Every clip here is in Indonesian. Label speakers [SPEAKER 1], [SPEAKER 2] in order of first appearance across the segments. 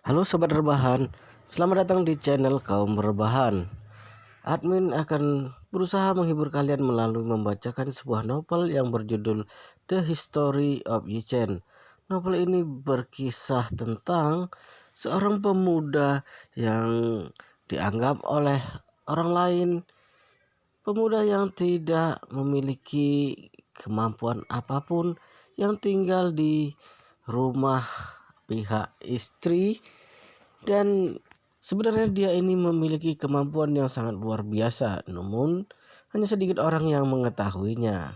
[SPEAKER 1] Halo Sobat Rebahan, selamat datang di channel Kaum Rebahan. Admin akan berusaha menghibur kalian melalui membacakan sebuah novel yang berjudul The History of Yi Chen. Novel ini berkisah tentang seorang pemuda yang dianggap oleh orang lain pemuda yang tidak memiliki kemampuan apapun, yang tinggal di rumah pihak istri, dan sebenarnya dia ini memiliki kemampuan yang sangat luar biasa, namun hanya sedikit orang yang mengetahuinya.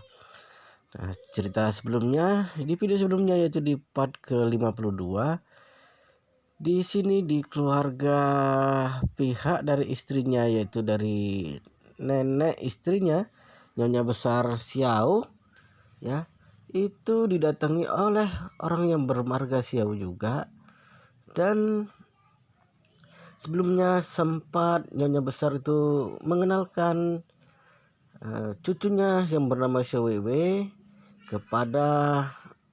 [SPEAKER 1] Nah, cerita sebelumnya, di video sebelumnya yaitu di part ke-52, di sini di keluarga pihak dari istrinya, yaitu dari nenek istrinya, Nyonya Besar Xiao, ya, itu didatangi oleh orang yang bermarga Xiao juga. Dan sebelumnya sempat Nyonya Besar itu mengenalkan cucunya yang bernama Xiaowewe kepada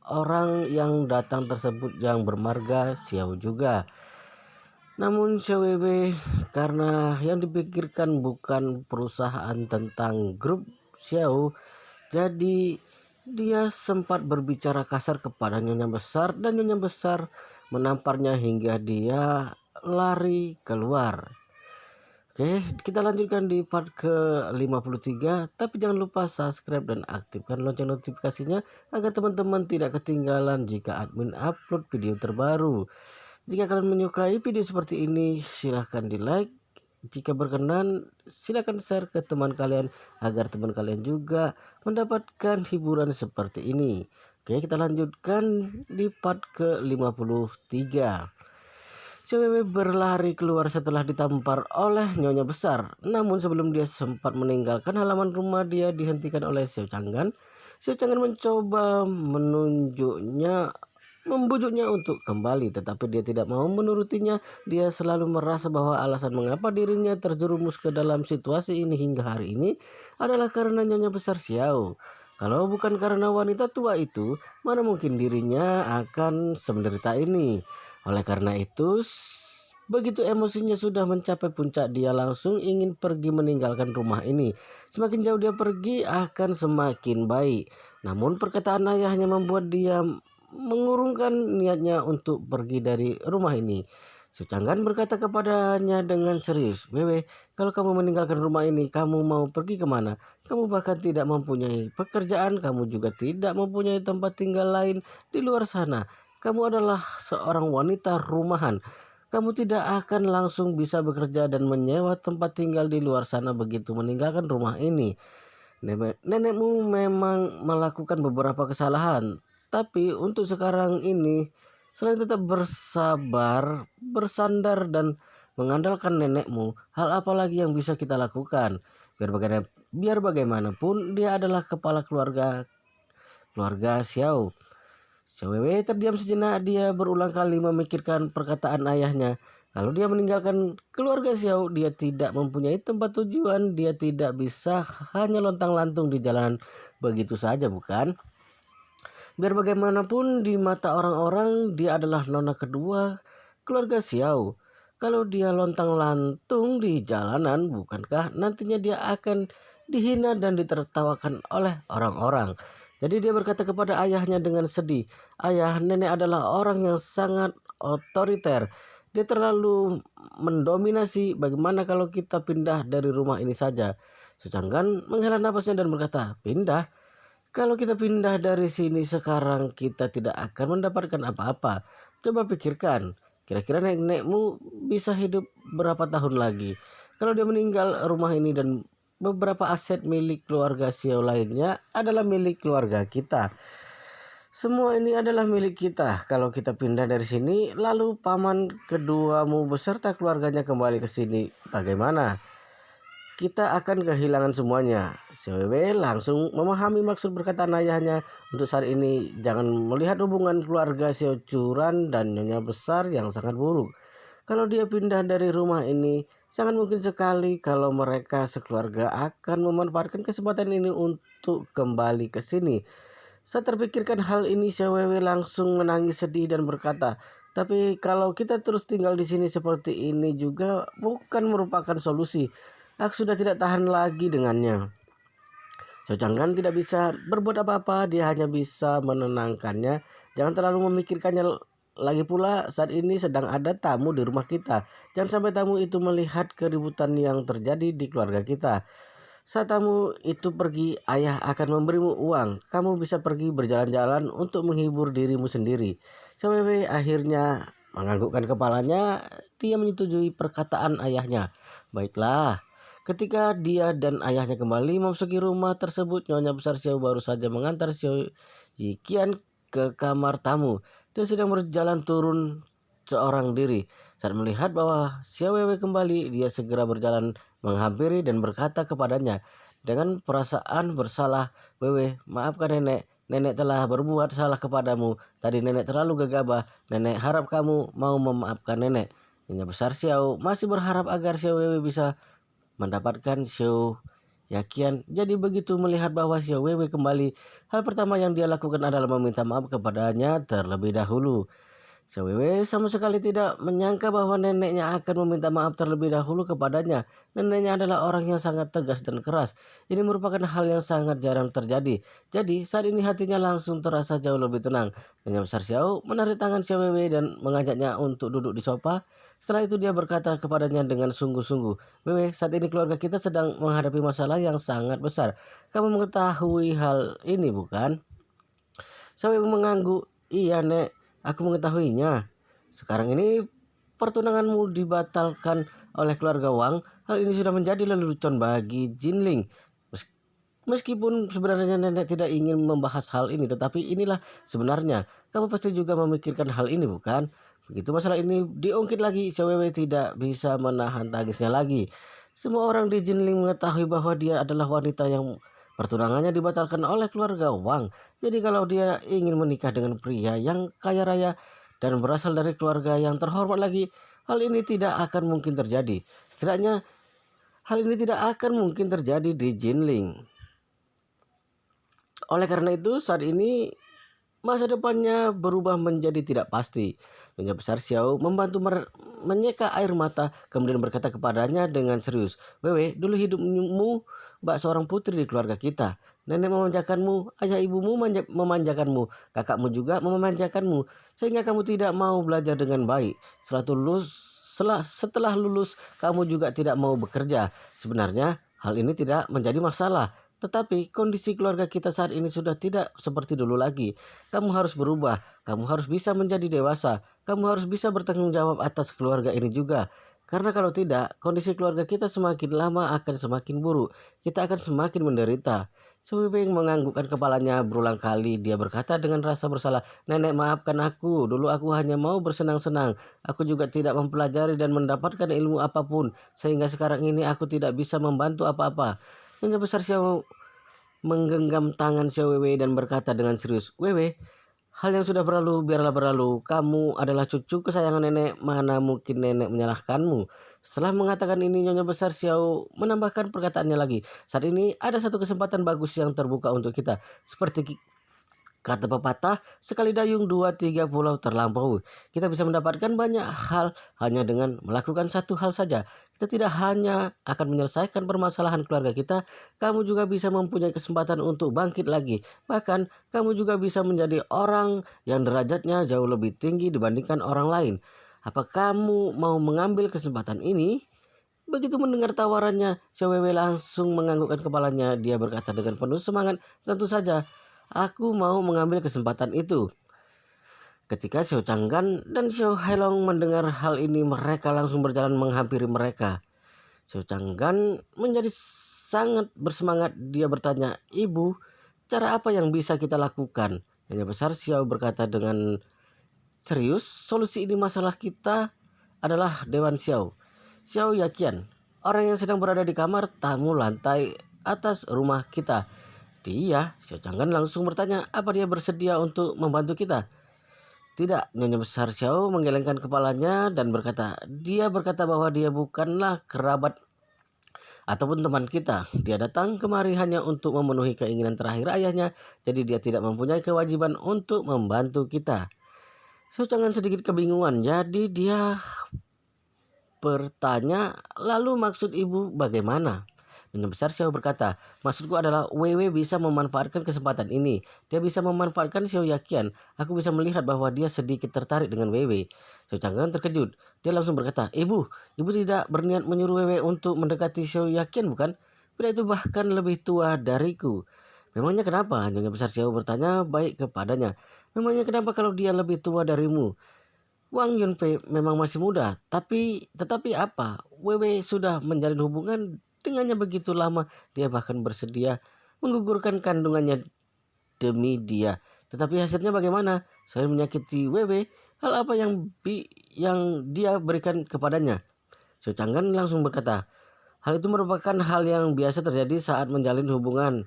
[SPEAKER 1] orang yang datang tersebut yang bermarga Xiao juga. Namun Xiaowewe, karena yang dipikirkan bukan perusahaan tentang grup Xiao, jadi dia sempat berbicara kasar kepada Nyonya Besar, dan Nyonya Besar menamparnya hingga dia lari keluar. Oke, kita lanjutkan di part ke-53. Tapi jangan lupa subscribe dan aktifkan lonceng notifikasinya agar teman-teman tidak ketinggalan jika admin upload video terbaru. Jika kalian menyukai video seperti ini, silahkan di like. Jika berkenan, silahkan share ke teman kalian agar teman kalian juga mendapatkan hiburan seperti ini. Oke, kita lanjutkan di part ke-53. Cewek berlari keluar setelah ditampar oleh Nyonya Besar. Namun sebelum dia sempat meninggalkan halaman rumah, dia dihentikan oleh Xiao Changgan. Xiao Changgan mencoba membujuknya untuk kembali, tetapi dia tidak mau menurutinya. Dia selalu merasa bahwa alasan mengapa dirinya terjerumus ke dalam situasi ini hingga hari ini adalah karena Nyonya Besar Xiao. Kalau bukan karena wanita tua itu, mana mungkin dirinya akan semenderita ini. Oleh karena itu, begitu emosinya sudah mencapai puncak, dia langsung ingin pergi meninggalkan rumah ini. Semakin jauh dia pergi akan semakin baik. Namun perkataan ayahnya membuat dia mengurungkan niatnya untuk pergi dari rumah ini. Sucanggan berkata kepadanya dengan serius, "Wewe, kalau kamu meninggalkan rumah ini, kamu mau pergi kemana? Kamu bahkan tidak mempunyai pekerjaan, kamu juga tidak mempunyai tempat tinggal lain di luar sana. Kamu adalah seorang wanita rumahan. Kamu tidak akan langsung bisa bekerja dan menyewa tempat tinggal di luar sana begitu meninggalkan rumah ini. Nenekmu memang melakukan beberapa kesalahan, tapi untuk sekarang ini, selain tetap bersabar, bersandar, dan mengandalkan nenekmu, hal apa lagi yang bisa kita lakukan? Biar bagaimanapun, dia adalah kepala keluarga Xiao." Cewek terdiam sejenak. Dia berulang kali memikirkan perkataan ayahnya. Kalau dia meninggalkan keluarga Xiao, dia tidak mempunyai tempat tujuan. Dia tidak bisa hanya lontang-lantung di jalanan begitu saja, bukan? Biar bagaimanapun, di mata orang-orang dia adalah nona kedua keluarga Xiao. Kalau dia lontang-lantung di jalanan, bukankah nantinya dia akan dihina dan ditertawakan oleh orang-orang? Jadi dia berkata kepada ayahnya dengan sedih, "Ayah, nenek adalah orang yang sangat otoriter. Dia terlalu mendominasi. Bagaimana kalau kita pindah dari rumah ini saja?" Sucanggan menghela nafasnya dan berkata, "Pindah? Kalau kita pindah dari sini sekarang, kita tidak akan mendapatkan apa-apa. Coba pikirkan, kira-kira nenekmu bisa hidup berapa tahun lagi? Kalau dia meninggal, rumah ini dan beberapa aset milik keluarga Xiao lainnya adalah milik keluarga kita. Semua ini adalah milik kita. Kalau kita pindah dari sini, lalu paman keduamu beserta keluarganya kembali ke sini, bagaimana? Kita akan kehilangan semuanya." Cewek langsung memahami maksud perkataan ayahnya. Untuk saat ini jangan melihat hubungan keluarga Xiao Curan dan Nyonya Besar yang sangat buruk. Kalau dia pindah dari rumah ini, sangat mungkin sekali kalau mereka sekeluarga akan memanfaatkan kesempatan ini untuk kembali ke sini. Saat terpikirkan hal ini, Xiaowewe langsung menangis sedih dan berkata, Tapi kalau kita terus tinggal di sini seperti ini juga bukan merupakan solusi. Aku sudah tidak tahan lagi dengannya. Xiao Changgan tidak bisa berbuat apa-apa, dia hanya bisa menenangkannya. Jangan terlalu memikirkannya lagi pula saat ini sedang ada tamu di rumah kita. Jangan sampai tamu itu melihat keributan yang terjadi di keluarga kita. Saat tamu itu pergi, ayah akan memberimu uang. Kamu bisa pergi berjalan-jalan untuk menghibur dirimu sendiri. Cewek akhirnya menganggukkan kepalanya. Dia menyetujui perkataan ayahnya. Baiklah. Ketika dia dan ayahnya kembali memasuki rumah tersebut, Nyonya Besar Xiao baru saja mengantar Xiao Yiqian ke kamar tamu. Dia sedang berjalan turun seorang diri. Saat melihat bahwa Xiao Wei kembali, dia segera berjalan menghampiri dan berkata kepadanya dengan perasaan bersalah, "Wewe, maafkan nenek. Nenek telah berbuat salah kepadamu. Tadi nenek terlalu gegabah. Nenek harap kamu mau memaafkan nenek." Nyonya Besar Xiao masih berharap agar Xiao Wei bisa mendapatkan Xiao Yakian. Jadi begitu melihat bahwa Xiao Wei kembali, hal pertama yang dia lakukan adalah meminta maaf kepadanya terlebih dahulu. Xiao Wei sama sekali tidak menyangka bahwa neneknya akan meminta maaf terlebih dahulu kepadanya. Neneknya adalah orang yang sangat tegas dan keras. Ini merupakan hal yang sangat jarang terjadi. Jadi saat ini hatinya langsung terasa jauh lebih tenang. Nyonya Besar Xiao menarik tangan Xiao Wei dan mengajaknya untuk duduk di sofa. Setelah itu dia berkata kepadanya dengan sungguh-sungguh, "Wewe, saat ini keluarga kita sedang menghadapi masalah yang sangat besar. Kamu mengetahui hal ini bukan?" Saya mengangguk. "Iya, Nek, aku mengetahuinya. Sekarang ini pertunanganmu dibatalkan oleh keluarga Wang. Hal ini sudah menjadi lelucon bagi Jinling. Mes- Meskipun sebenarnya nenek tidak ingin membahas hal ini, tetapi inilah sebenarnya. Kamu pasti juga memikirkan hal ini, bukan?" Begitu masalah ini diungkit lagi, Cewek tidak bisa menahan tangisnya lagi. Semua orang di Jinling mengetahui bahwa dia adalah wanita yang pertunangannya dibatalkan oleh keluarga Wang. Jadi kalau dia ingin menikah dengan pria yang kaya raya dan berasal dari keluarga yang terhormat lagi, hal ini tidak akan mungkin terjadi. Setidaknya hal ini tidak akan mungkin terjadi di Jinling. Oleh karena itu saat ini masa depannya berubah menjadi tidak pasti. Nyonya Besar Xiao membantu menyeka air mata kemudian berkata kepadanya dengan serius, "Wewe, dulu hidupmu bak seorang putri di keluarga kita. Nenek memanjakanmu, ayah ibumu memanjakanmu, kakakmu juga memanjakanmu, sehingga kamu tidak mau belajar dengan baik. Setelah lulus, kamu juga tidak mau bekerja. Sebenarnya hal ini tidak menjadi masalah. Tetapi kondisi keluarga kita saat ini sudah tidak seperti dulu lagi. Kamu harus berubah, kamu harus bisa menjadi dewasa, kamu harus bisa bertanggung jawab atas keluarga ini juga. Karena kalau tidak, kondisi keluarga kita semakin lama akan semakin buruk. Kita akan semakin menderita." Sweeping menganggukkan kepalanya berulang kali. Dia berkata dengan rasa bersalah, "Nenek, maafkan aku. Dulu aku hanya mau bersenang-senang. Aku juga tidak mempelajari dan mendapatkan ilmu apapun. Sehingga sekarang ini aku tidak bisa membantu apa-apa." Nyonya Besar Xiao menggenggam tangan Xiao Wei dan berkata dengan serius, "Wewe, hal yang sudah berlalu biarlah berlalu. Kamu adalah cucu kesayangan nenek. Mana mungkin nenek menyalahkanmu." Setelah mengatakan ini, Nyonya Besar Xiao menambahkan perkataannya lagi. "Saat ini ada satu kesempatan bagus yang terbuka untuk kita. Seperti kata pepatah, sekali dayung dua tiga pulau terlampaui. Kita bisa mendapatkan banyak hal hanya dengan melakukan satu hal saja. Kita tidak hanya akan menyelesaikan permasalahan keluarga kita, kamu juga bisa mempunyai kesempatan untuk bangkit lagi. Bahkan, kamu juga bisa menjadi orang yang derajatnya jauh lebih tinggi dibandingkan orang lain. Apa kamu mau mengambil kesempatan ini?" Begitu mendengar tawarannya, Cewek langsung menganggukkan kepalanya. Dia berkata dengan penuh semangat, "Tentu saja, aku mau mengambil kesempatan itu." Ketika Xiao Changgan dan Xiao Hailong mendengar hal ini, mereka langsung berjalan menghampiri mereka. Xiao Changgan menjadi sangat bersemangat. Dia bertanya, "Ibu, cara apa yang bisa kita lakukan?" Nyonya Besar Xiao berkata dengan serius, "Solusi ini masalah kita adalah Dewan Xiao. Xiao Yakian, orang yang sedang berada di kamar tamu lantai atas rumah kita. Dia," Xiao Changgan langsung bertanya, "apa dia bersedia untuk membantu kita?" "Tidak," Nyonya Besar Xiao menggelengkan kepalanya dan berkata, "Dia berkata bahwa dia bukanlah kerabat ataupun teman kita. Dia datang kemari hanya untuk memenuhi keinginan terakhir ayahnya, jadi dia tidak mempunyai kewajiban untuk membantu kita." Xiao Chang'an sedikit kebingungan, jadi dia bertanya, lalu maksud ibu bagaimana? Nyonya besar Xiao berkata, maksudku adalah Weiwei bisa memanfaatkan kesempatan ini. Dia bisa memanfaatkan Xiao Yakian. Aku bisa melihat bahwa dia sedikit tertarik dengan Weiwei. Xiao Chang'an terkejut. Dia langsung berkata, ibu tidak berniat menyuruh Weiwei untuk mendekati Xiao Yakian bukan? Pria itu bahkan lebih tua dariku. Memangnya kenapa? Nyonya besar Xiao bertanya baik kepadanya. Memangnya kenapa kalau dia lebih tua darimu? Wang Yunfei memang masih muda, tetapi apa? Wewe sudah menjalin hubungan dengannya begitu lama, dia bahkan bersedia menggugurkan kandungannya demi dia. Tetapi hasilnya bagaimana? Selain menyakiti Wewe, hal apa yang dia berikan kepadanya? Xiao Chang'an langsung berkata, hal itu merupakan hal yang biasa terjadi saat menjalin hubungan.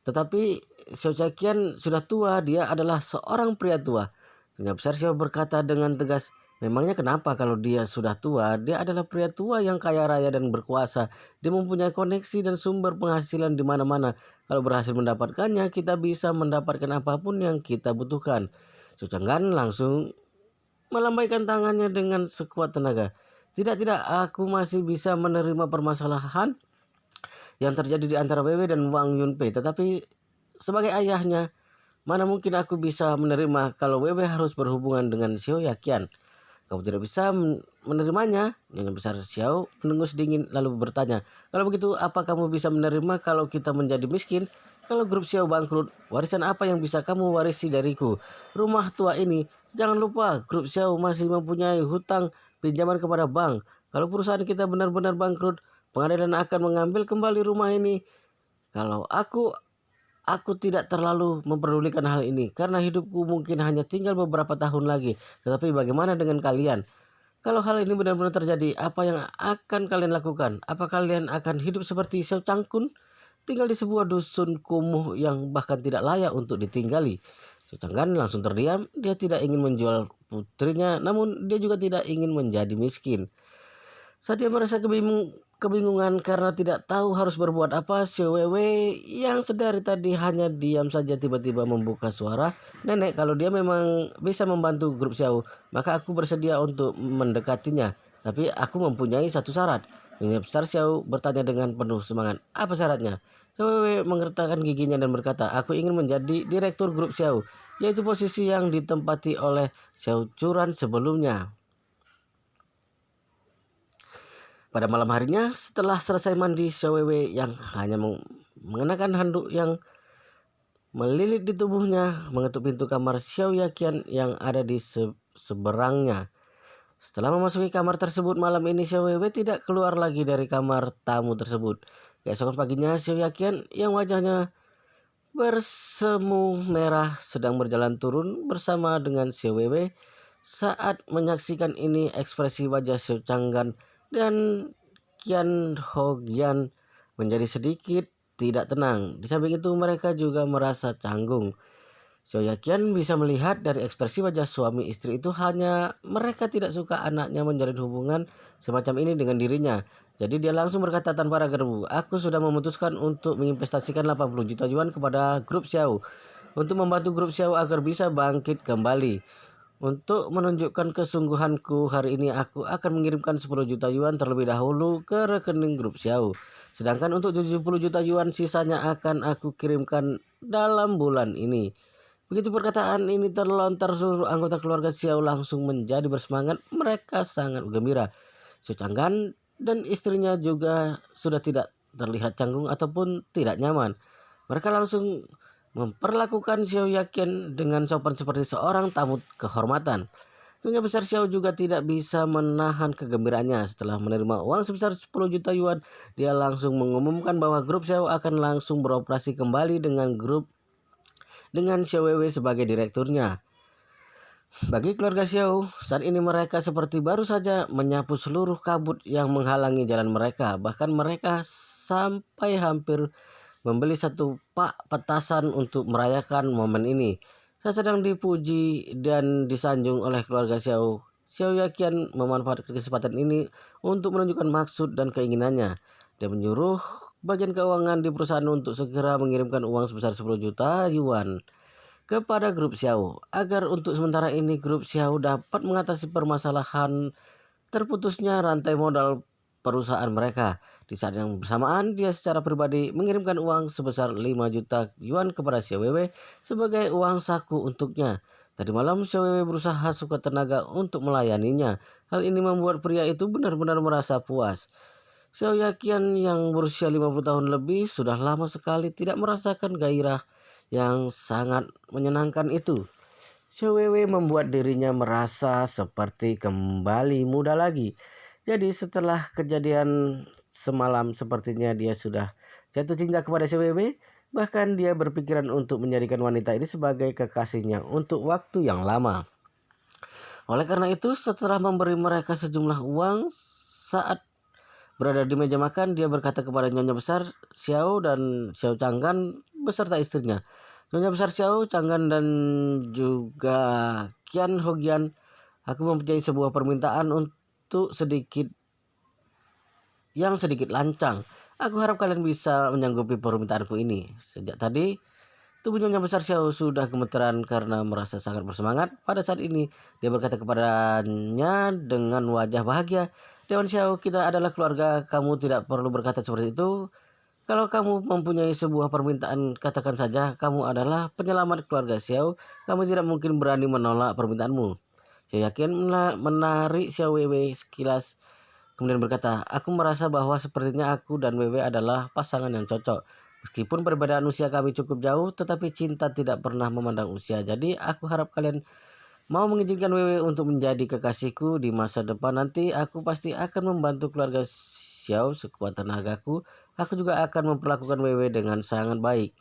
[SPEAKER 1] Tetapi Xiao Cakian sudah tua, dia adalah seorang pria tua. Nyonya besar Xiao berkata dengan tegas, memangnya kenapa kalau dia sudah tua? Dia adalah pria tua yang kaya raya dan berkuasa. Dia mempunyai koneksi dan sumber penghasilan di mana-mana. Kalau berhasil mendapatkannya, kita bisa mendapatkan apapun yang kita butuhkan. Xiao Chang'an langsung melambaikan tangannya dengan sekuat tenaga. Tidak, aku masih bisa menerima permasalahan yang terjadi di antara Wewe dan Wang Yunpei. Tetapi sebagai ayahnya, mana mungkin aku bisa menerima kalau Wewe harus berhubungan dengan Xiao Yakian. Kamu tidak bisa menerimanya. Nyonya besar Xiao mendengus dingin lalu bertanya, kalau begitu apa kamu bisa menerima kalau kita menjadi miskin? Kalau grup Xiao bangkrut, warisan apa yang bisa kamu warisi dariku? Rumah tua ini, jangan lupa grup Xiao masih mempunyai hutang pinjaman kepada bank. Kalau perusahaan kita benar-benar bangkrut, pengadilan akan mengambil kembali rumah ini. Kalau aku tidak terlalu memperdulikan hal ini karena hidupku mungkin hanya tinggal beberapa tahun lagi. Tetapi bagaimana dengan kalian? Kalau hal ini benar-benar terjadi, apa yang akan kalian lakukan? Apa kalian akan hidup seperti Xiao Changkun? Tinggal di sebuah dusun kumuh yang bahkan tidak layak untuk ditinggali. Xiao Changkan langsung terdiam. Dia tidak ingin menjual putrinya, namun dia juga tidak ingin menjadi miskin. Saat dia merasa kebingungan karena tidak tahu harus berbuat apa, si Wewe yang sedari tadi hanya diam saja tiba-tiba membuka suara. Nenek, kalau dia memang bisa membantu grup Xiao, maka aku bersedia untuk mendekatinya. Tapi aku mempunyai satu syarat. Nyonya besar Xiao bertanya dengan penuh semangat. Apa syaratnya? Si Wewe mengertakkan giginya dan berkata, aku ingin menjadi direktur grup Xiao, yaitu posisi yang ditempati oleh Xiao Curan sebelumnya. Pada malam harinya, setelah selesai mandi, Xiaowewe yang hanya mengenakan handuk yang melilit di tubuhnya mengetuk pintu kamar Xiao Yakian yang ada di seberangnya. Setelah memasuki kamar tersebut malam ini, Xiaowewe tidak keluar lagi dari kamar tamu tersebut. Keesokan paginya, Xiao Yakian yang wajahnya bersemu merah sedang berjalan turun bersama dengan Xiaowewe. Saat menyaksikan ini, ekspresi wajah Xiao Changgan dan Qian Hogian menjadi sedikit tidak tenang. Di samping itu mereka juga merasa canggung. Xiao Yakian bisa melihat dari ekspresi wajah suami istri itu hanya mereka tidak suka anaknya menjalin hubungan semacam ini dengan dirinya. Jadi dia langsung berkata tanpa ragu, aku sudah memutuskan untuk menginvestasikan 80 juta yuan kepada grup Xiao untuk membantu grup Xiao agar bisa bangkit kembali. Untuk menunjukkan kesungguhanku, hari ini aku akan mengirimkan 10 juta yuan terlebih dahulu ke rekening grup Xiao. Sedangkan untuk 70 juta yuan sisanya akan aku kirimkan dalam bulan ini. Begitu perkataan ini terlontar, seluruh anggota keluarga Xiao langsung menjadi bersemangat. Mereka sangat gembira. Xiao Changgan dan istrinya juga sudah tidak terlihat canggung ataupun tidak nyaman. Mereka langsung memperlakukan Xiao Yakin dengan sopan seperti seorang tamu kehormatan. Nyonya besar Xiao juga tidak bisa menahan kegembiraannya setelah menerima uang sebesar 10 juta yuan. Dia langsung mengumumkan bahwa grup Xiao akan langsung beroperasi kembali dengan Xiao Weiwei sebagai direkturnya. Bagi keluarga Xiao, saat ini mereka seperti baru saja menyapu seluruh kabut yang menghalangi jalan mereka. Bahkan mereka sampai hampir membeli satu pak petasan untuk merayakan momen ini. Saya sedang dipuji dan disanjung oleh keluarga Xiao. Xiao Yakian memanfaatkan kesempatan ini untuk menunjukkan maksud dan keinginannya. Dia menyuruh bagian keuangan di perusahaan untuk segera mengirimkan uang sebesar 10 juta yuan. kepada grup Xiao agar untuk sementara ini grup Xiao dapat mengatasi permasalahan terputusnya rantai modal perusahaan mereka. Di saat yang bersamaan, dia secara pribadi mengirimkan uang sebesar 5 juta yuan kepada Xiao Weiwei sebagai uang saku untuknya. Tadi malam Xiao Weiwei berusaha sekuat tenaga untuk melayaninya. Hal ini membuat pria itu benar-benar merasa puas. Xiao Yaqian yang berusia 50 tahun lebih sudah lama sekali tidak merasakan gairah yang sangat menyenangkan itu. Xiao Weiwei membuat dirinya merasa seperti kembali muda lagi. Jadi setelah kejadian semalam sepertinya dia sudah jatuh cinta kepada Xiao Weiwei. Bahkan dia berpikiran untuk menjadikan wanita ini sebagai kekasihnya untuk waktu yang lama. Oleh karena itu setelah memberi mereka sejumlah uang saat berada di meja makan, dia berkata kepada Nyonya Besar Xiao dan Xiao Changgan beserta istrinya. Nyonya Besar Xiao Changgan dan juga Qian Hogian, aku mempunyai sebuah permintaan untuk sedikit lancang. Aku harap kalian bisa menyanggupi permintaanku ini. Sejak tadi, tubuh Nyonya Besar Xiao sudah gemeteran karena merasa sangat bersemangat. Pada saat ini, dia berkata kepadanya dengan wajah bahagia, Dewan Xiao, kita adalah keluarga, kamu tidak perlu berkata seperti itu. Kalau kamu mempunyai sebuah permintaan, katakan saja, kamu adalah penyelamat keluarga Xiao, kamu tidak mungkin berani menolak permintaanmu. Saya yakin menarik Xiao Weiwei sekilas. Kemudian berkata, aku merasa bahwa sepertinya aku dan Wewe adalah pasangan yang cocok. Meskipun perbedaan usia kami cukup jauh, tetapi cinta tidak pernah memandang usia. Jadi aku harap kalian mau mengizinkan Wewe untuk menjadi kekasihku di masa depan nanti. Aku pasti akan membantu keluarga Xiao sekuat tenagaku. Aku juga akan memperlakukan Wewe dengan sangat baik.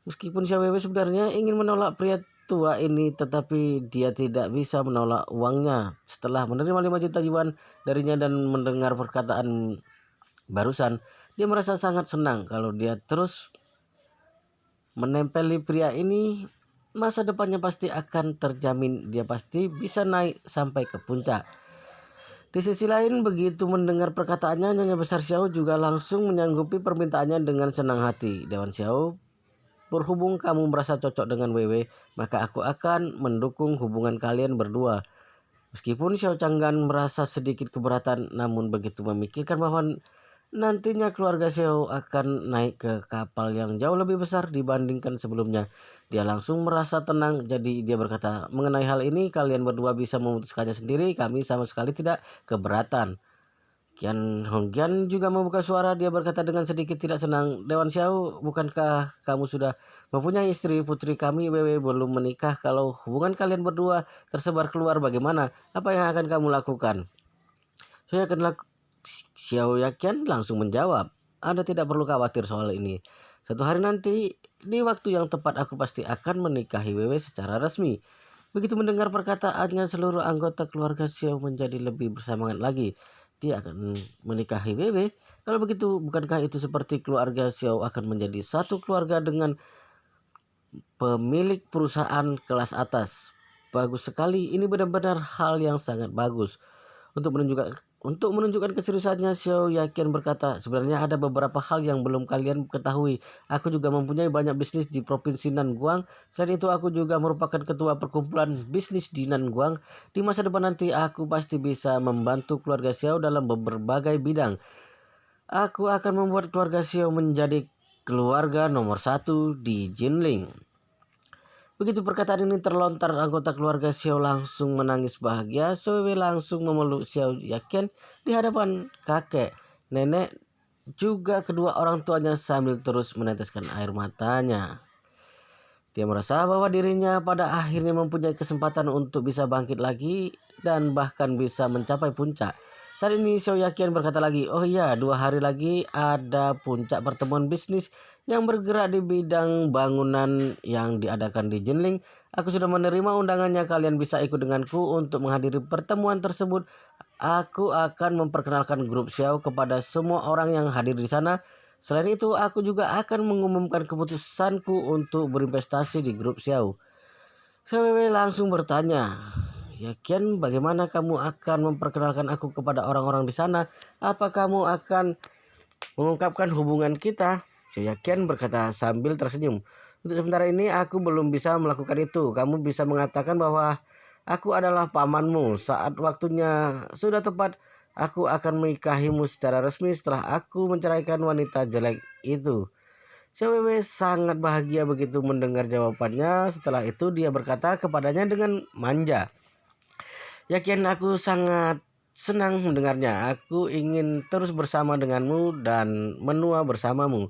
[SPEAKER 1] Meskipun Xiao Weiwei sebenarnya ingin menolak pria tua ini, tetapi dia tidak bisa menolak uangnya. Setelah menerima 5 juta yuan darinya dan mendengar perkataan barusan, dia merasa sangat senang. Kalau dia terus menempeli pria ini, masa depannya pasti akan terjamin. Dia pasti bisa naik sampai ke puncak. Di sisi lain, begitu mendengar perkataannya, Nyonya Besar Xiao juga langsung menyanggupi permintaannya dengan senang hati. Dewan Xiao, berhubung kamu merasa cocok dengan Wewe, maka aku akan mendukung hubungan kalian berdua. Meskipun Xiao Changgan merasa sedikit keberatan, namun begitu memikirkan bahwa nantinya keluarga Xiao akan naik ke kapal yang jauh lebih besar dibandingkan sebelumnya, dia langsung merasa tenang. Jadi dia berkata, mengenai hal ini kalian berdua bisa memutuskannya sendiri, kami sama sekali tidak keberatan. Qian Hongqian juga membuka suara. Dia berkata dengan sedikit tidak senang, Dewan Xiao, bukankah kamu sudah mempunyai istri? Putri kami Wewe belum menikah. Kalau hubungan kalian berdua tersebar keluar bagaimana? Apa yang akan kamu lakukan? Xiao Yaqian langsung menjawab, Anda tidak perlu khawatir soal ini. Satu hari nanti di waktu yang tepat aku pasti akan menikahi Wewe secara resmi. Begitu mendengar perkataannya, seluruh anggota keluarga Xiao menjadi lebih bersemangat lagi. Dia akan menikahi Wewe. Kalau begitu, bukankah itu seperti keluarga Xiao akan menjadi satu keluarga dengan pemilik perusahaan kelas atas? Bagus sekali, ini benar-benar hal yang sangat bagus. Untuk menunjukkan keseriusannya, Xiao Yaqian berkata, sebenarnya ada beberapa hal yang belum kalian ketahui. Aku juga mempunyai banyak bisnis di provinsi Nanguang. Selain itu aku juga merupakan ketua perkumpulan bisnis di Nanguang. Di masa depan nanti aku pasti bisa membantu keluarga Xiao dalam berbagai bidang. Aku akan membuat keluarga Xiao menjadi keluarga nomor 1 di Jinling. Begitu perkataan ini terlontar, anggota keluarga Xiao langsung menangis bahagia. Xiao Wei langsung memeluk Xiao Yaqian di hadapan kakek, nenek, juga kedua orang tuanya sambil terus meneteskan air matanya. Dia merasa bahwa dirinya pada akhirnya mempunyai kesempatan untuk bisa bangkit lagi dan bahkan bisa mencapai puncak. Saat ini Xiao Yaqian berkata lagi, oh iya, 2 hari lagi ada puncak pertemuan bisnis yang bergerak di bidang bangunan yang diadakan di Jinling. Aku sudah menerima undangannya, kalian bisa ikut denganku untuk menghadiri pertemuan tersebut. Aku akan memperkenalkan grup Xiao kepada semua orang yang hadir di sana. Selain itu, aku juga akan mengumumkan keputusanku untuk berinvestasi di grup Xiao. Xiao Wei langsung bertanya, Yaqian, bagaimana kamu akan memperkenalkan aku kepada orang-orang di sana? Apa kamu akan mengungkapkan hubungan kita? Xiao Yaqian berkata sambil tersenyum. Untuk sementara ini aku belum bisa melakukan itu. Kamu bisa mengatakan bahwa aku adalah pamanmu. Saat waktunya sudah tepat, aku akan menikahimu secara resmi setelah aku menceraikan wanita jelek itu. Cewek sangat bahagia begitu mendengar jawabannya. Setelah itu dia berkata kepadanya dengan manja, "Yakin aku sangat senang mendengarnya. Aku ingin terus bersama denganmu dan menua bersamamu."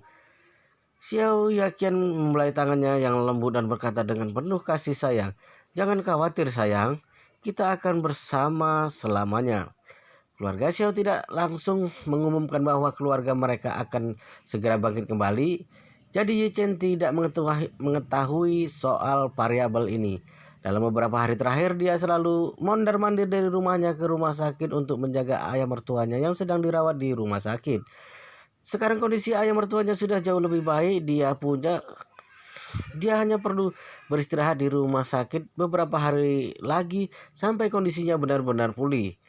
[SPEAKER 1] Xiao Yakin membelai tangannya yang lembut dan berkata dengan penuh kasih sayang, "Jangan khawatir sayang, kita akan bersama selamanya." Keluarga Xiao tidak langsung mengumumkan bahwa keluarga mereka akan segera bangkit kembali. Jadi Yi Chen tidak mengetahui soal variabel ini. Dalam beberapa hari terakhir dia selalu mondar-mandir dari rumahnya ke rumah sakit untuk menjaga ayah mertuanya yang sedang dirawat di rumah sakit. Sekarang kondisi ayah mertuanya sudah jauh lebih baik. Dia hanya perlu beristirahat di rumah sakit beberapa hari lagi sampai kondisinya benar-benar pulih.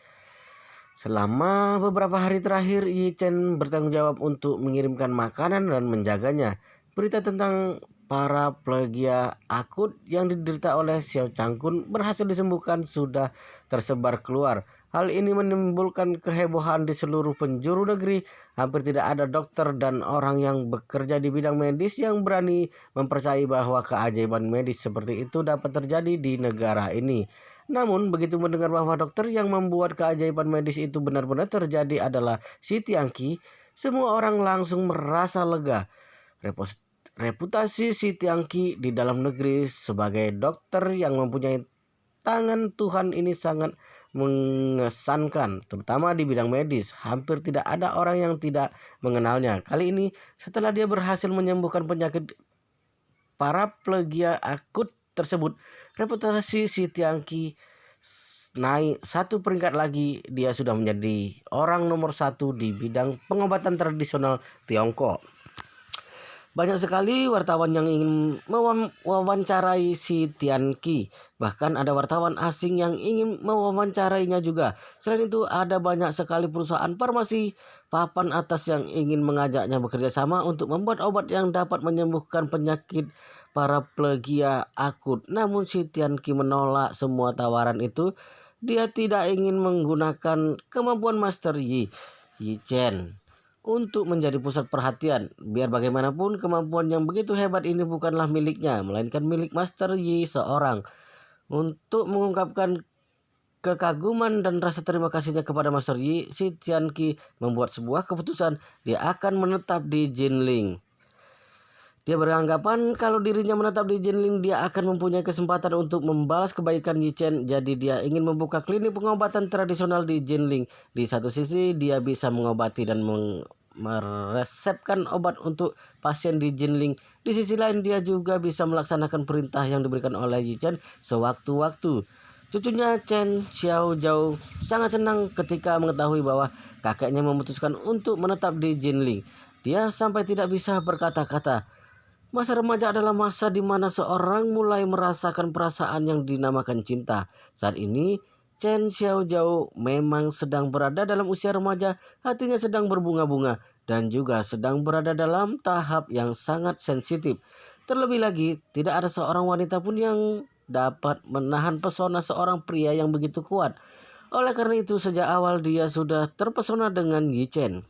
[SPEAKER 1] Selama beberapa hari terakhir, Yi Chen bertanggung jawab untuk mengirimkan makanan dan menjaganya. Berita tentang paraplegia akut yang diderita oleh Xiao Changkun berhasil disembuhkan sudah tersebar keluar. Hal ini menimbulkan kehebohan di seluruh penjuru negeri. Hampir tidak ada dokter dan orang yang bekerja di bidang medis yang berani mempercayai bahwa keajaiban medis seperti itu dapat terjadi di negara ini. Namun, begitu mendengar bahwa dokter yang membuat keajaiban medis itu benar-benar terjadi adalah si Tiangqi, semua orang langsung merasa lega. Reputasi si Tiangqi di dalam negeri sebagai dokter yang mempunyai tangan Tuhan ini sangat mengesankan, terutama di bidang medis. Hampir tidak ada orang yang tidak mengenalnya. Kali ini, setelah dia berhasil menyembuhkan penyakit paraplegia akut tersebut, reputasi si Tiangqi naik satu peringkat lagi. Dia sudah menjadi orang nomor satu di bidang pengobatan tradisional Tiongkok. Banyak sekali wartawan yang ingin mewawancarai si Tianqi. Bahkan ada wartawan asing yang ingin mewawancarainya juga. Selain itu ada banyak sekali perusahaan farmasi papan atas yang ingin mengajaknya bekerja sama untuk membuat obat yang dapat menyembuhkan penyakit paraplegia akut. Namun si Tianqi menolak semua tawaran itu. Dia tidak ingin menggunakan kemampuan Master Yi Chen untuk menjadi pusat perhatian. Biar bagaimanapun kemampuan yang begitu hebat ini bukanlah miliknya, melainkan milik Master Yi seorang. Untuk mengungkapkan kekaguman dan rasa terima kasihnya kepada Master Yi, si Tianqi membuat sebuah keputusan. Dia akan menetap di Jinling. Dia beranggapan kalau dirinya menetap di Jinling, dia akan mempunyai kesempatan untuk membalas kebaikan Yi Chen. Jadi dia ingin membuka klinik pengobatan tradisional di Jinling. Di satu sisi dia bisa mengobati dan meresepkan obat untuk pasien di Jinling. Di sisi lain dia juga bisa melaksanakan perintah yang diberikan oleh Yi Chen sewaktu-waktu. Cucunya Chen Xiaozhou sangat senang ketika mengetahui bahwa kakeknya memutuskan untuk menetap di Jinling. Dia sampai tidak bisa berkata-kata. Masa remaja adalah masa di mana seorang mulai merasakan perasaan yang dinamakan cinta. Saat ini, Chen Xiaozhou memang sedang berada dalam usia remaja, hatinya sedang berbunga-bunga, dan juga sedang berada dalam tahap yang sangat sensitif. Terlebih lagi, tidak ada seorang wanita pun yang dapat menahan pesona seorang pria yang begitu kuat. Oleh karena itu, sejak awal dia sudah terpesona dengan Yi Chen.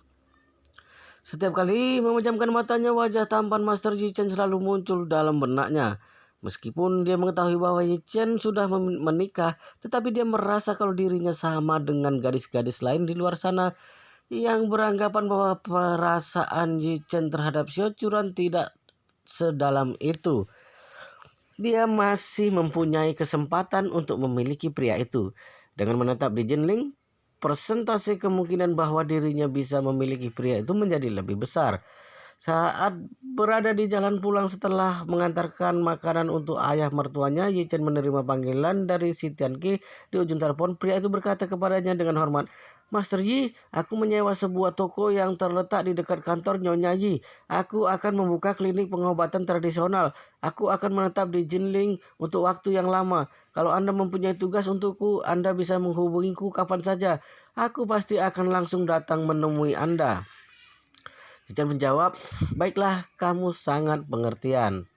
[SPEAKER 1] Setiap kali memejamkan matanya, wajah tampan Master Yi Chen selalu muncul dalam benaknya. Meskipun dia mengetahui bahwa Yi Chen sudah menikah, tetapi dia merasa kalau dirinya sama dengan gadis-gadis lain di luar sana yang beranggapan bahwa perasaan Yi Chen terhadap Xiao Churan tidak sedalam itu. Dia masih mempunyai kesempatan untuk memiliki pria itu. Dengan menetap di Jinling, persentase kemungkinan bahwa dirinya bisa memiliki pria itu menjadi lebih besar. Saat berada di jalan pulang setelah mengantarkan makanan untuk ayah mertuanya, Yi Chen menerima panggilan dari si Tianqi. Di ujung telepon, pria itu berkata kepadanya dengan hormat, "Master Yi, aku menyewa sebuah toko yang terletak di dekat kantor Nyonya Yi. Aku akan membuka klinik pengobatan tradisional. Aku akan menetap di Jinling untuk waktu yang lama. Kalau Anda mempunyai tugas untukku, Anda bisa menghubungiku kapan saja. Aku pasti akan langsung datang menemui Anda." Yi Chen menjawab, "Baiklah, kamu sangat pengertian."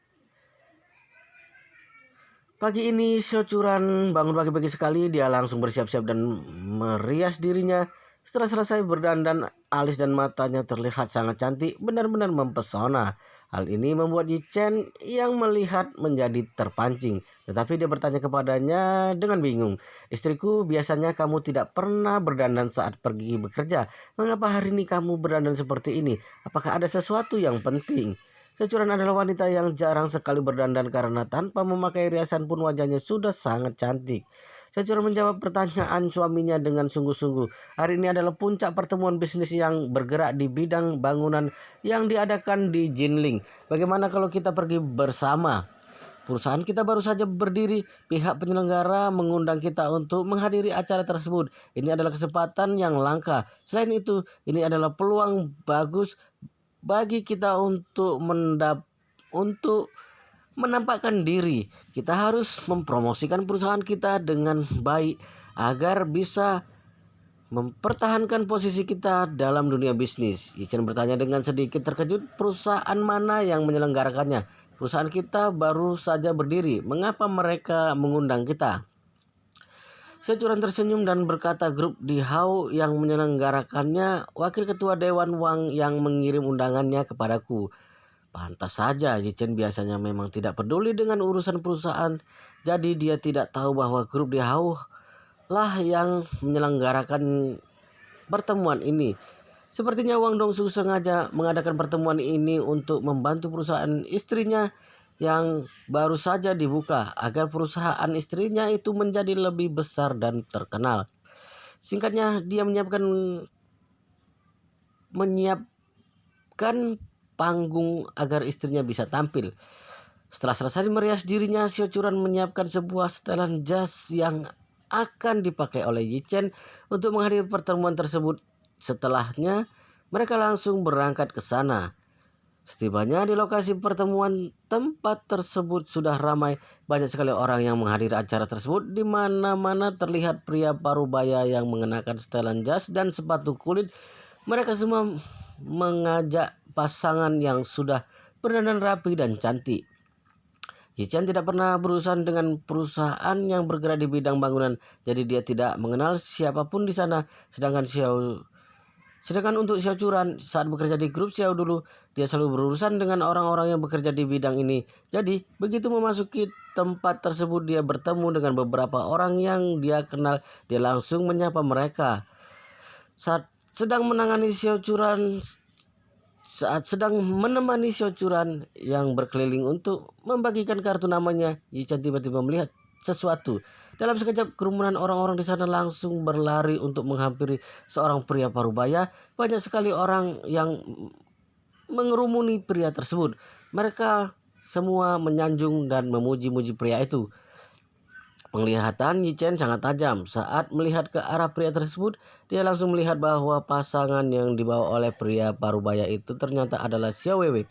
[SPEAKER 1] Pagi ini Xiao Churan bangun pagi-pagi sekali, dia langsung bersiap-siap dan merias dirinya. Setelah selesai berdandan, alis dan matanya terlihat sangat cantik, benar-benar mempesona. Hal ini membuat Yi Chen yang melihat menjadi terpancing. Tetapi dia bertanya kepadanya dengan bingung. Istriku, biasanya kamu tidak pernah berdandan saat pergi bekerja. Mengapa hari ini kamu berdandan seperti ini? Apakah ada sesuatu yang penting? Securan adalah wanita yang jarang sekali berdandan karena tanpa memakai riasan pun wajahnya sudah sangat cantik. Securan menjawab pertanyaan suaminya dengan sungguh-sungguh. Hari ini adalah puncak pertemuan bisnis yang bergerak di bidang bangunan yang diadakan di Jinling. Bagaimana kalau kita pergi bersama? Perusahaan kita baru saja berdiri, pihak penyelenggara mengundang kita untuk menghadiri acara tersebut. Ini adalah kesempatan yang langka. Selain itu, ini adalah peluang bagus bagi kita untuk menampakkan diri. Kita harus mempromosikan perusahaan kita dengan baik agar bisa mempertahankan posisi kita dalam dunia bisnis. Ichen bertanya dengan sedikit terkejut, perusahaan mana yang menyelenggarakannya? Perusahaan kita baru saja berdiri. Mengapa mereka mengundang kita? Securan tersenyum dan berkata grup di Hao yang menyelenggarakannya, wakil ketua Dewan Wang yang mengirim undangannya kepadaku. Pantas saja, Yichen biasanya memang tidak peduli dengan urusan perusahaan, jadi dia tidak tahu bahwa grup di Hao lah yang menyelenggarakan pertemuan ini. Sepertinya Wang Dongsu sengaja mengadakan pertemuan ini untuk membantu perusahaan istrinya yang baru saja dibuka agar perusahaan istrinya itu menjadi lebih besar dan terkenal. Singkatnya, dia menyiapkan panggung agar istrinya bisa tampil. Setelah selesai merias dirinya, Xiao Churan menyiapkan sebuah setelan jas yang akan dipakai oleh Yi Chen untuk menghadiri pertemuan tersebut. Setelahnya, mereka langsung berangkat ke sana. Setibanya di lokasi pertemuan, tempat tersebut sudah ramai. Banyak sekali orang yang menghadiri acara tersebut. Di mana-mana terlihat pria parubaya yang mengenakan setelan jas dan sepatu kulit. Mereka semua mengajak pasangan yang sudah berdandan rapi dan cantik. Yichen tidak pernah berurusan dengan perusahaan yang bergerak di bidang bangunan, jadi dia tidak mengenal siapapun di sana. Sedangkan untuk Xiao Churan, saat bekerja di grup Xiao dulu, dia selalu berurusan dengan orang-orang yang bekerja di bidang ini. Jadi, begitu memasuki tempat tersebut, dia bertemu dengan beberapa orang yang dia kenal. Dia langsung menyapa mereka. Saat sedang menemani Xiao Churan yang berkeliling untuk membagikan kartu namanya, Yichen tiba-tiba melihat sesuatu. Dalam sekejap, kerumunan orang-orang di sana langsung berlari untuk menghampiri seorang pria parubaya. Banyak sekali orang yang mengerumuni pria tersebut. Mereka semua menyanjung dan memuji-muji pria itu. Penglihatan Yichen sangat tajam. Saat melihat ke arah pria tersebut, dia langsung melihat bahwa pasangan yang dibawa oleh pria parubaya itu ternyata adalah Xiao Weiwei.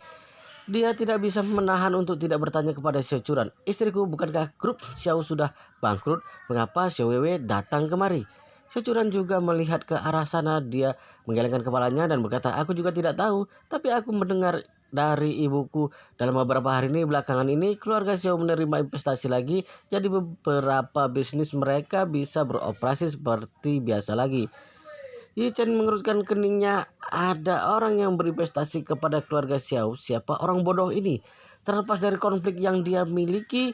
[SPEAKER 1] Dia tidak bisa menahan untuk tidak bertanya kepada Xiao Churan. Istriku, bukankah grup Xiao sudah bangkrut? Mengapa Xiao Weiwei datang kemari? Xiao Churan juga melihat ke arah sana. Dia menggelengkan kepalanya dan berkata, aku juga tidak tahu, tapi aku mendengar dari ibuku dalam beberapa hari ini belakangan ini keluarga Xiao menerima investasi lagi, jadi beberapa bisnis mereka bisa beroperasi seperti biasa lagi. Yi Chen mengerutkan keningnya. Ada orang yang berinvestasi kepada keluarga Xiao. Siapa orang bodoh ini? Terlepas dari konflik yang dia miliki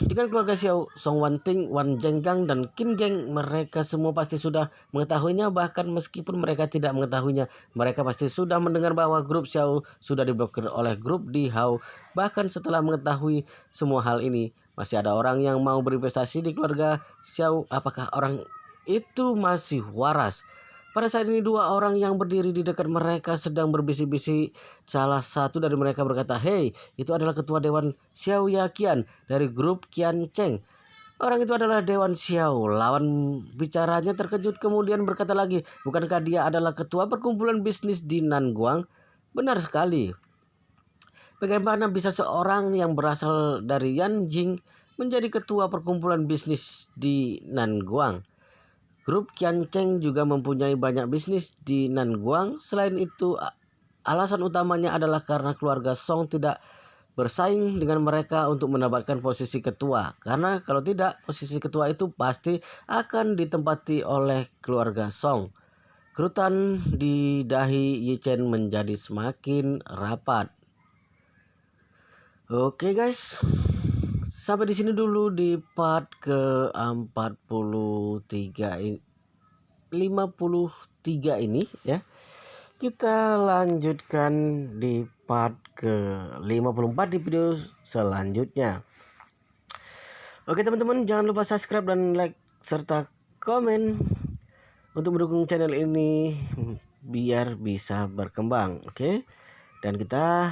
[SPEAKER 1] dengan keluarga Xiao, Song Wanting, Wan Zhenggang, dan Qin Geng, mereka semua pasti sudah mengetahuinya. Bahkan meskipun mereka tidak mengetahuinya, mereka pasti sudah mendengar bahwa grup Xiao sudah diblokir oleh grup di Hao. Bahkan setelah mengetahui semua hal ini, masih ada orang yang mau berinvestasi di keluarga Xiao. Apakah orang itu masih waras? Pada saat ini dua orang yang berdiri di dekat mereka sedang berbisik-bisik. Salah satu dari mereka berkata, "Hei, itu adalah ketua Dewan Xiao Yaqian dari grup Qian Cheng." Orang itu adalah Dewan Xiao. Lawan bicaranya terkejut kemudian berkata lagi, "Bukankah dia adalah ketua perkumpulan bisnis di Nanguang?" Benar sekali. Bagaimana bisa seorang yang berasal dari Yanjing menjadi ketua perkumpulan bisnis di Nanguang? Grup Qian Cheng juga mempunyai banyak bisnis di Nanguang. Selain itu, alasan utamanya adalah karena keluarga Song tidak bersaing dengan mereka untuk mendapatkan posisi ketua. Karena kalau tidak, posisi ketua itu pasti akan ditempati oleh keluarga Song. Kerutan di dahi Yi Chen menjadi semakin rapat. Oke guys, sampai di sini dulu di part ke-43 ini, 53 ini ya. Kita lanjutkan di part ke-54 di video selanjutnya. Oke teman-teman, jangan lupa subscribe dan like serta komen untuk mendukung channel ini biar bisa berkembang. Oke. Dan kita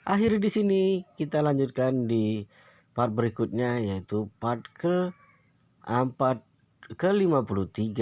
[SPEAKER 1] akhiri di sini, kita lanjutkan di part berikutnya yaitu part ke-53.